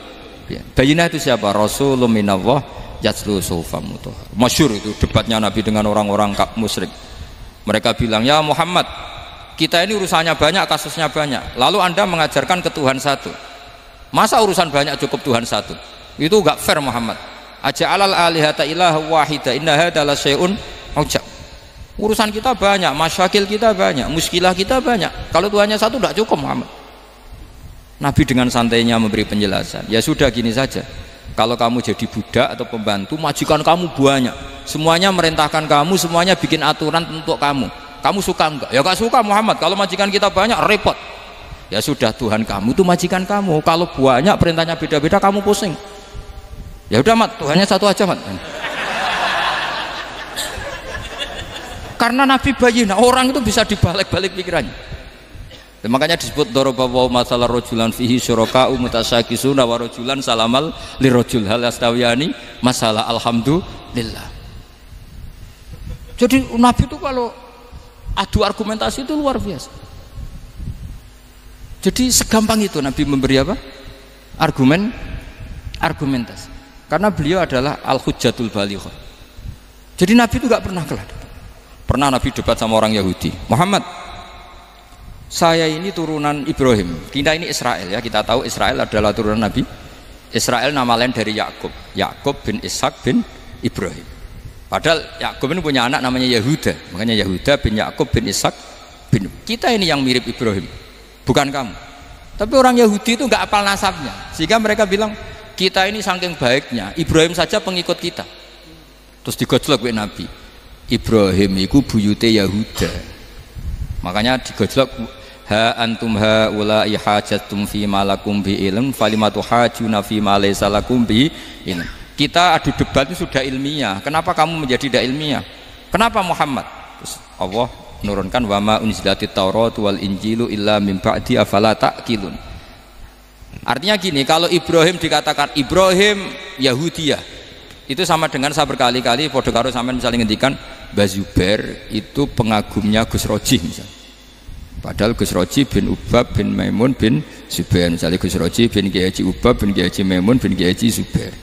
bayyinah. Itu siapa? Rasulun minallah yatslu suhufam mutahhar. Masyhur itu debatnya Nabi dengan orang-orang musyrik. Mereka bilang, ya Muhammad, kita ini urusannya banyak, kasusnya banyak, lalu anda mengajarkan ke Tuhan satu, masa urusan banyak cukup Tuhan satu? Itu enggak fair Muhammad. Aja'alal alihata ilaha wahida inna hadza la syai'un ujab. Urusan kita banyak, masyakil kita banyak, muskilah kita banyak, kalau Tuhannya satu enggak cukup Muhammad. Nabi dengan santainya memberi penjelasan, ya sudah gini saja, kalau kamu jadi budak atau pembantu, majikan kamu banyak, semuanya merintahkan kamu, semuanya bikin aturan untuk kamu suka enggak? Ya enggak suka Muhammad, kalau majikan kita banyak repot. Ya sudah, Tuhan kamu itu majikan kamu, kalau banyak perintahnya beda-beda kamu pusing. Ya udah Mat, Tuhannya satu aja Mat. Karena Nabi bayyinah, orang itu bisa dibalik-balik pikirannya. Dan makanya disebut darabahu masalah rajulan fihi syuraka'u mutasyakisuna wa rajulan salamal lirajul hal astawiyani masalah alhamdulillah. Jadi Nabi itu kalau adu argumentasi itu luar biasa. Jadi segampang itu Nabi memberi apa? Argumentasi. Karena beliau adalah al-hujjatul balighah. Jadi Nabi itu gak pernah kalah. Pernah Nabi debat sama orang Yahudi, Muhammad, saya ini turunan Ibrahim, kita ini Israel ya, kita tahu Israel adalah turunan Nabi. Israel nama lain dari Yakub, Yakub bin Ishak bin Ibrahim. Padahal Yakub ini punya anak namanya Yahuda, makanya Yahuda bin Yakub bin Ishak bin. Kita ini yang mirip Ibrahim, bukan kamu. Tapi orang Yahudi itu nggak apal nasabnya, sehingga mereka bilang kita ini saking baiknya Ibrahim saja pengikut kita. Terus digojlok wek Nabi. Ibrahim iku buyute Yahuda. Makanya digojlok ha antum haula hajatum fi malakum bi ilm falimatu hajuna fi ma laysa lakum bi ilm. Kita adu debat itu sudah ilmiah. Kenapa kamu menjadi tidak ilmiah? Kenapa Muhammad? Terus Allah menurunkan wa ma unzilatit Taurat wal Injilu illa min ba'di afala ta'qilun. Artinya gini, kalau Ibrahim dikatakan Ibrahim Yahudiyah, itu sama dengan saya berkali-kali podo karo sampean misalnya ngendikan Mbah Zubair itu pengagumnya Gus Roji misalnya. Padahal Gus Roji bin Ubab bin Maimun bin Zubair, misalnya Gus Roji bin Kiai Haji Ubab bin Kiai Haji Maimun bin Kiai Haji Zubair.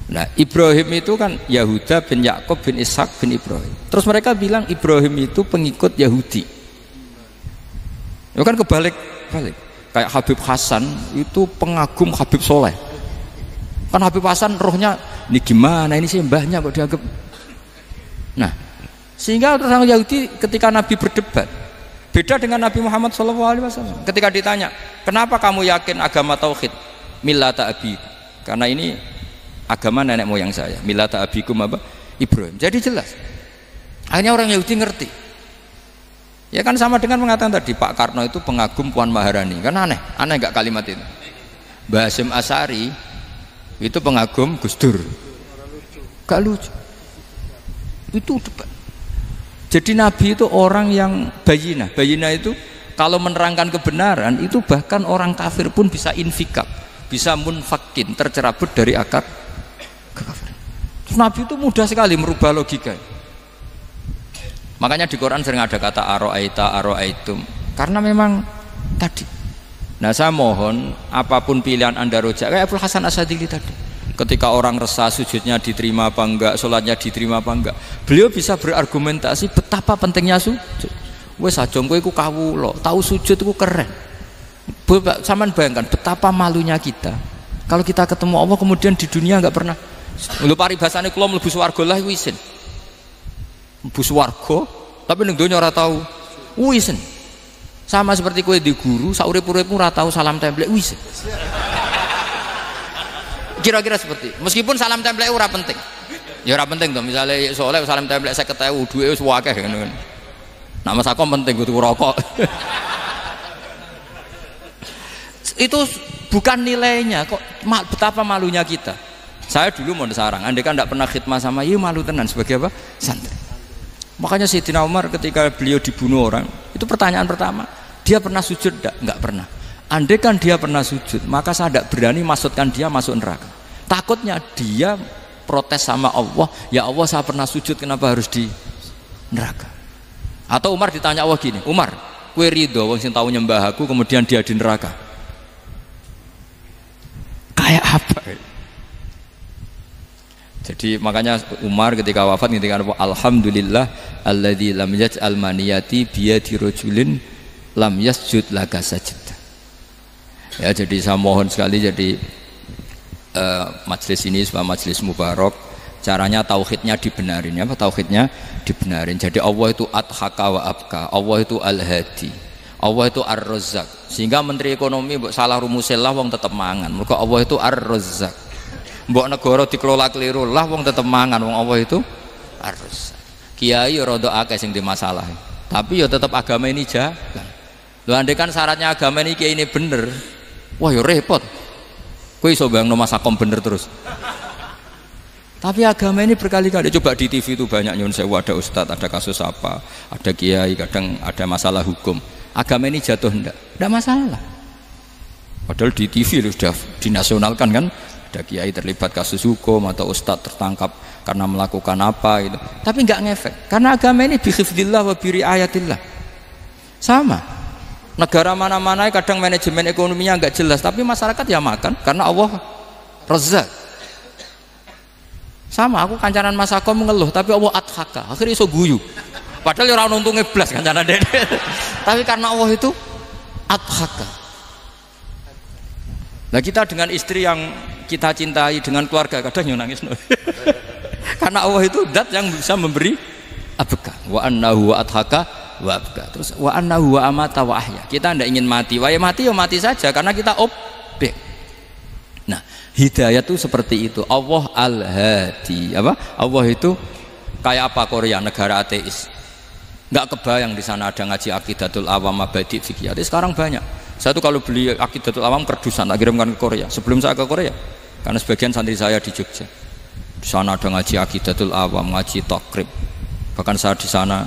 Nah Ibrahim itu kan Yahuda bin Yakub bin Ishak bin Ibrahim. Terus mereka bilang Ibrahim itu pengikut Yahudi. Itu kan kebalik. Kayak Habib Hasan itu pengagum Habib Soleh. Kan Habib Hasan rohnya ini gimana, ini sih mbahnya kok dianggap. Nah sehingga orang Yahudi ketika Nabi berdebat beda dengan Nabi Muhammad SAW. Ketika ditanya kenapa kamu yakin agama tauhid millata abi, karena ini agama nenek moyang saya, millata abikum apa? Ibrahim. Jadi jelas akhirnya orang Yahudi ngerti. Ya kan sama dengan mengatakan tadi Pak Karno itu pengagum Puan Maharani. Kan aneh nggak kalimat itu? Mbah Hasyim Asy'ari itu pengagum Gus Dur. Gak lucu. Itu debat. Jadi Nabi itu orang yang bayinah. Bayinah itu kalau menerangkan kebenaran itu bahkan orang kafir pun bisa infikak, bisa munfakin, tercerabut dari akar kekafiran. Nabi itu mudah sekali merubah logika. Makanya di Quran sering ada kata aro'aitum, karena memang tadi. Nah saya mohon apapun pilihan anda rojak kayak Abdul Hasan Asadili tadi, ketika orang resah sujudnya diterima apa enggak, sholatnya diterima apa enggak, beliau bisa berargumentasi betapa pentingnya sujud. Wes aja kowe iku kawula, tahu sujud iku keren. Saman bayangkan betapa malunya kita kalau kita ketemu Allah kemudian di dunia enggak pernah. Lho paribasane kula mlebu swarga lah iku isin. Mlebu swarga tapi ning donya ora tahu. Isin. Sama seperti kowe di guru saurip-uripmu ora tahu salam template isin. Kira-kira seperti meskipun salam template ora penting. Ya ora penting to, misalnya soalnya salam template 50.000 duwe wis akeh ngono kan. Nak masakom penting kudu rokok. Itu bukan nilainya kok, betapa malunya kita. Saya dulu mau sarang, andai kan tidak pernah khidmah sama iya malu tenan sebagai apa? Santri. Makanya Sayyidina Umar ketika beliau dibunuh orang, itu pertanyaan pertama, dia pernah sujud enggak? Enggak pernah. Andai kan dia pernah sujud, maka saya tidak berani masukkan dia masuk neraka. Takutnya dia protes sama Allah, ya Allah saya pernah sujud kenapa harus di neraka? Atau Umar ditanya Allah gini, Umar, kowe ridho wong sing tau nyembah aku kemudian dia di neraka? Kayak apa? Jadi makanya Umar ketika wafat ketika alhamdulillah alladzi lam yaj'al maniyati biyadi rajulin lam yasjud laka sajda. Ya jadi saya mohon sekali jadi majelis ini sebuah majelis mubarak, caranya tauhidnya dibenarin ya, tauhidnya dibenarin. Jadi Allah itu adhaka wa abka, Allah itu al-hadi, Allah itu ar-razzaq. Sehingga menteri ekonomi mbok salah rumusillah wong tetep mangan. Mergo Allah itu ar-razzaq. Mbok negara dikelola keliru lah wong tetep mangan, wong Allah itu ar-razzaq. Kiai rada akeh sing di masalah. Tapi ya tetep agama ini jalan. Lho andai kan syaratnya agama ini kiai ini bener, wah ya repot. Kowe iso bayangno masakom bener terus. Tapi agama ini berkali-kali coba di TV itu banyak nyun sewu, ada ustadz, ada kasus apa, ada kiai, kadang ada masalah hukum. Agama ini jatuh enggak masalah. Padahal di TV sudah dinasionalkan kan, ada kiai terlibat kasus hukum atau ustadz tertangkap karena melakukan apa gitu. Tapi enggak ngefek karena agama ini bihifdillah wa biriayatillah. Sama. Negara mana-mana kadang manajemen ekonominya enggak jelas, tapi masyarakat ya makan karena Allah Razzaq. Sama aku kancanan masakom mengeluh tapi Allah adhaka akhirnya iso guyu padahal orang untungnya blas kancanan dede tapi karena Allah itu adhaka. Nah kita dengan istri yang kita cintai, dengan keluarga kadang yang nangis karena Allah itu zat yang bisa memberi abka wa annahu wa adhaka wa abka, terus wa annahu wa amata wa ahya. Kita tidak ingin mati, wah ya mati saja karena kita objek. Nah Hidayah itu seperti itu. Allah Al-Hadi. Apa? Allah itu kayak apa Korea, negara ateis. Nggak kebayang di sana ada ngaji Aqidatul Awam, Mabadi' Fikih. Sekarang banyak. Saya tuh kalau beli Aqidatul Awam kerdusan, tak kirimkan ke Korea. Sebelum saya ke Korea, karena sebagian santri saya di Jogja. Di sana ada ngaji Aqidatul Awam, ngaji Takrib. Bahkan saya di sana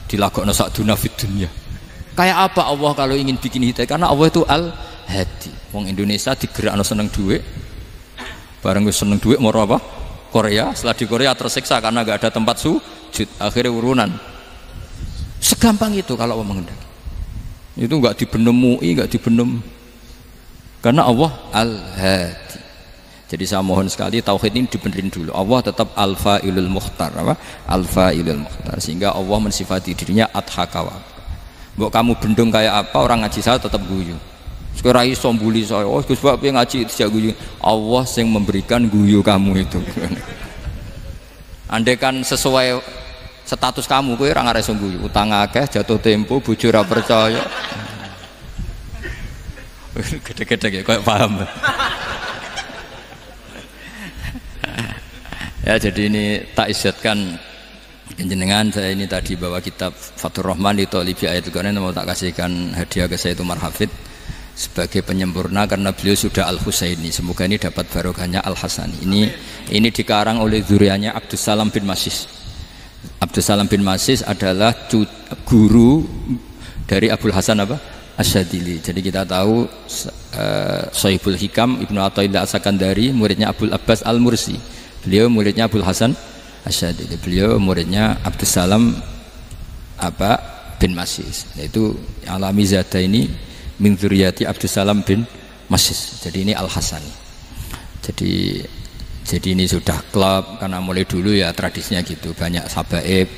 dilagokno sakduna fid dunya. Kayak apa Allah kalau ingin bikin hidayah? Karena Allah itu Al-Hadi. Wong Indonesia digerakno seneng duit. Bareng gue seneng duit mau apa? Korea. Setelah di Korea tersiksa karena gak ada tempat sujud. Akhirnya urunan. Segampang itu kalau Allah menghendaki. Itu gak dibenem MUI, gak dibenem. Karena Allah Al-Hadi. Jadi saya mohon sekali tauhid ini dibenerin dulu. Allah tetap Al-Fa'ilul Mukhtar, apa? Al-Fa'ilul Mukhtar. Sehingga Allah mensifati dirinya Adhakawa. Mbok kamu bendung kayak apa, orang ngaji saya tetap guyu. Sekarang iso mbuli saya, oh Gus Bab ngaji tidak guyu. Allah yang memberikan guyu kamu itu. Andai kan sesuai status kamu, kowe ora ngarep guyu. Utang akeh, jatuh tempo, bojo ora percaya. Gede-gede ya, kayak paham. Ya jadi ini tak isyatkan jenengan, saya ini tadi bawa kitab Fathur Rahman di Thalibi Ayatul Quran, mau tak kasihkan hadiah ke saya itu Marhafid sebagai penyempurna karena beliau sudah Al-Husaini. Semoga ini dapat barokahnya Al-Hasani. Ini dikarang oleh zurianya Abdus Salam bin Masis. Abdus Salam bin Masis adalah guru dari Abul Hasan apa? Asyadili. Jadi kita tahu Sahibul Hikam Ibnu Athaillah As-Sakandari muridnya Abul Abbas Al-Mursi. Beliau muridnya Abul Hasan Asyadili. Beliau muridnya Abdus Salam bin Masis. Yaitu Alami Zada ini min dzurriyyati Abdus Salam bin Masis. Jadi ini Al-Hasani. Jadi ini sudah klub karena mulai dulu ya tradisinya gitu. Banyak sabaib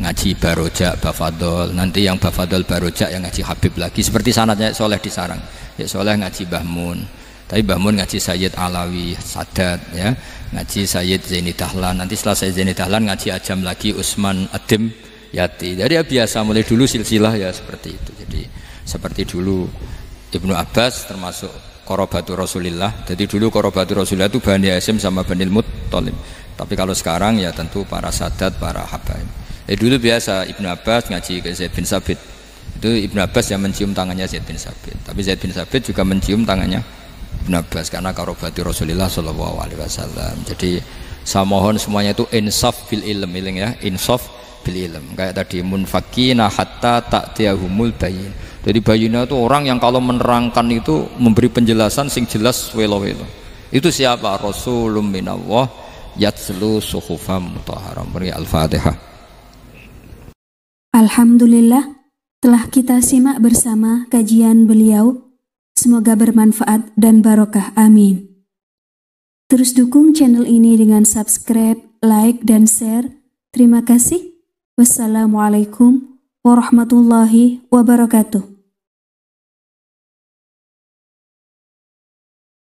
ngaji Barojak, Bafadol. Nanti yang Bafadol Barojak yang ngaji Habib lagi. Seperti sanadnya Soleh di Sarang. Ya Soleh ngaji Mbah Mun. Tapi Mbah Mun ngaji Sayyid Alawi Sadat ya. Ngaji Sayyid Zaini Dahlan. Nanti setelah Sayyid Zaini Dahlan ngaji Ajam lagi Usman Adim Yati. Jadi ya biasa mulai dulu silsilah ya seperti itu. Jadi seperti dulu Ibnu Abbas termasuk Qorobatu Rasulillah. Jadi dulu Qorobatu Rasulillah itu Bani Hasyim sama Bani Muttalib. Tapi kalau sekarang ya tentu para sadat, para habaib. Dulu biasa Ibnu Abbas ngaji ke Zaid bin Sabit. Itu Ibnu Abbas yang mencium tangannya Zaid bin Sabit. Tapi Zaid bin Sabit juga mencium tangannya Ibnu Abbas karena Qorobatu Rasulillah sallallahu alaihi wasallam. Jadi saya mohon semuanya itu insaf bil ilm, ya, insaf bil ilm. Kayak tadi munfakina hatta ta'tiyahumul bayin. Jadi bayina itu orang yang kalau menerangkan itu memberi penjelasan sing jelas welo-welo. Itu siapa? Rasulun minallah yatslu suhufam mutahharam. Al-Fatihah. Alhamdulillah, telah kita simak bersama kajian beliau. Semoga bermanfaat dan barokah. Amin. Terus dukung channel ini dengan subscribe, like, dan share. Terima kasih. Wassalamualaikum warahmatullahi wabarakatuh.